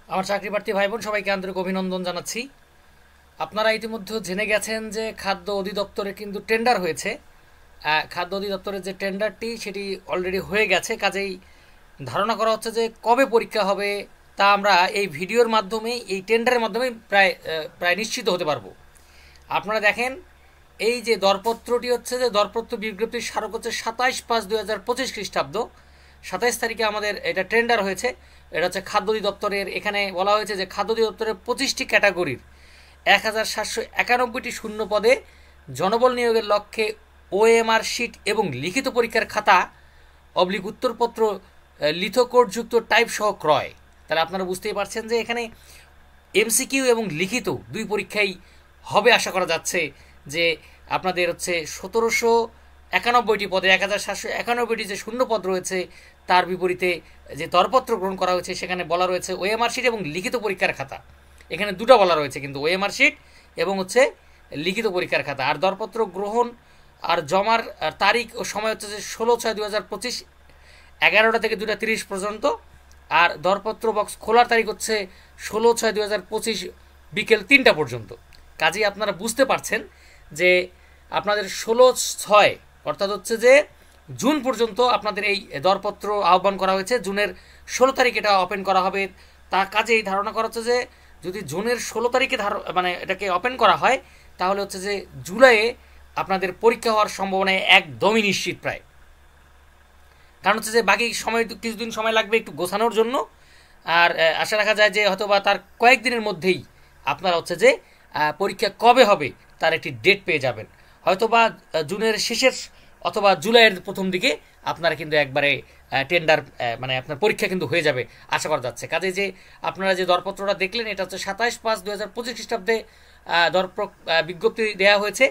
আমার চাকরি প্রার্থী ভাই বোন সবাইকে আন্তরিক অভিনন্দন জানাচ্ছি। আপনারা ইতিমধ্যে জেনে গেছেন যে খাদ্য অধিদপ্তরে কিন্তু টেন্ডার হয়েছে। খাদ্য অধিদপ্তরের যে টেন্ডারটি সেটি অলরেডি হয়ে গেছে, কাজেই ধারণা করা হচ্ছে যে কবে পরীক্ষা হবে তা আমরা এই ভিডিওর মাধ্যমে, এই টেন্ডারের মাধ্যমে প্রায় নিশ্চিত হতে পারবো। আপনারা দেখেন, এই যে দরপত্রটি হচ্ছে, যে দরপত্র বিজ্ঞপ্তির স্মারক হচ্ছে 27/5/2025 খ্রিস্টাব্দ। 27 তারিখে আমাদের এটা টেন্ডার হয়েছে। এটা হচ্ছে খাদ্য অধিদপ্তরের। এখানে বলা হয়েছে যে খাদ্য অধিদপ্তরের 25টি ক্যাটাগরির 1791টি শূন্য পদে জনবল নিয়োগের লক্ষ্যে ওএমআর শিট এবং লিখিত পরীক্ষার খাতা উত্তরপত্র লিথোকোডযুক্ত টাইপ সহ ক্রয়। তাহলে আপনারা বুঝতেই পারছেন যে এখানে এমসিকিউ এবং লিখিত দুই পরীক্ষাই হবে আশা করা যাচ্ছে। যে আপনাদের হচ্ছে 1791টি পদে 1791টি যে শূন্য পদ রয়েছে, তার বিপরীতে যে দরপত্র গ্রহণ করা হয়েছে সেখানে বলা রয়েছে ওএমআর শিট এবং লিখিত পরীক্ষার খাতা। এখানে দুটো বলা রয়েছে কিন্তু, ওএমআর শিট এবং হচ্ছে লিখিত পরীক্ষার খাতা। আর দরপত্র গ্রহণ আর জমার তারিখ ও সময় হচ্ছে যে 16/6/2025 11টা থেকে 2:30 পর্যন্ত। আর দরপত্র বক্স খোলার তারিখ হচ্ছে 16/6/2025 বিকেল 3টা পর্যন্ত। কাজেই আপনারা বুঝতে পারছেন যে আপনাদের 16/6 অর্থাৎ হচ্ছে যে জুন পর্যন্ত আপনাদের এই দরপত্র আহ্বান করা হয়েছে। জুনের 16 তারিখ এটা ওপেন করা হবে। তা কাজেই ধারণা করা হচ্ছে যে যদি জুনের 16 তারিখে মানে এটাকে ওপেন করা হয়, তাহলে হচ্ছে যে জুলাইয়ে আপনাদের পরীক্ষা হওয়ার সম্ভাবনা একদমই নিশ্চিত প্রায়। কারণ হচ্ছে যে বাকি সময়, কিছুদিন সময় লাগবে একটু গোছানোর জন্য। আর আশা রাখা যায় যে হয়তো বা তার কয়েকদিনের মধ্যেই আপনারা হচ্ছে যে পরীক্ষা কবে হবে তার একটি ডেট পেয়ে যাবেন। হয়তো বা জুনের শেষের অথবা জুলাইয়ের প্রথম দিকে আপনারা কিন্তু একবারে টেন্ডার মানে আপনার পরীক্ষা কিন্তু হয়ে যাবে আশা করা যাচ্ছে। কাজে যে আপনারা যে দরপত্রটা দেখলেন, এটা হচ্ছে 27/5/2025 খ্রিস্টাব্দে বিজ্ঞপ্তি দেওয়া হয়েছে।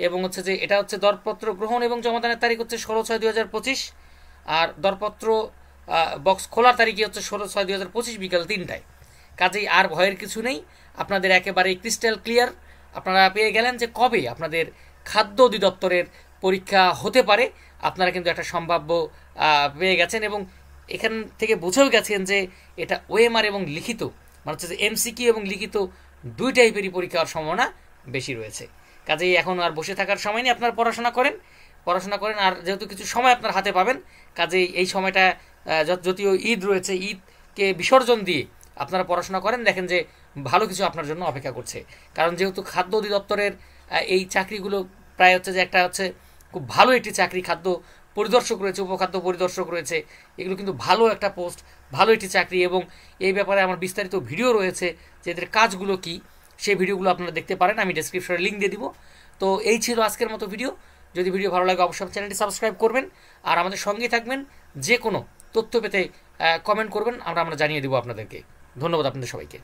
এবং হচ্ছে যে এটা হচ্ছে দরপত্র গ্রহণ এবং জমাদানের তারিখ হচ্ছে 16/6/2025। আর দরপত্র বক্স খোলার তারিখই হচ্ছে 16/6/2025 বিকাল 3টায়। কাজেই আর ভয়ের কিছু নেই, আপনাদের একেবারেই ক্রিস্টাল ক্লিয়ার। আপনারা পেয়ে গেলেন যে কবে আপনাদের খাদ্য অধিদপ্তরের পরীক্ষা হতে পারে। আপনারা কিন্তু একটা সম্ভাব্য পেয়ে গেছেন এবং এখান থেকে বুঝেও গেছেন যে এটা ওএমআর এবং লিখিত, মানে হচ্ছে যে এমসিকিউ এবং লিখিত দুই টাইপেরই পরীক্ষা হওয়ার সম্ভাবনা বেশি রয়েছে। কাজেই এখন আর বসে থাকার সময় নেই, আপনারা পড়াশোনা করেন। আর যেহেতু কিছু সময় আপনার হাতে পাবেন, কাজেই এই সময়টা যদিও ঈদ রয়েছে, ঈদকে বিসর্জন দিয়ে আপনারা পড়াশোনা করেন। দেখেন যে ভালো কিছু আপনার জন্য অপেক্ষা করছে। কারণ যেহেতু খাদ্য অধিদপ্তরের এই চাকরিগুলো প্রায় হচ্ছে যে একটা হচ্ছে খুব ভালো একটি চাকরি। খাদ্য পরিদর্শক রয়েছে, উপখাদ্য পরিদর্শক রয়েছে, এগুলো কিন্তু ভালো একটা পোস্ট, ভালো একটি চাকরি। এবং এই ব্যাপারে আমার বিস্তারিত ভিডিও রয়েছে যে এদের কাজগুলো কি, সেই ভিডিওগুলো আপনারা দেখতে পারেন। আমি ডেসক্রিপশনে লিঙ্ক দিয়ে দিব। তো এই ছিল আজকের মতো ভিডিও। যদি ভিডিও ভালো লাগে অবশ্যই চ্যানেলটি সাবস্ক্রাইব করবেন আর আমাদের সঙ্গেই থাকবেন। যে কোনো তথ্য পেতে কমেন্ট করবেন, আমরা জানিয়ে দেবো আপনাদেরকে। ধন্যবাদ আপনাদের সবাইকে।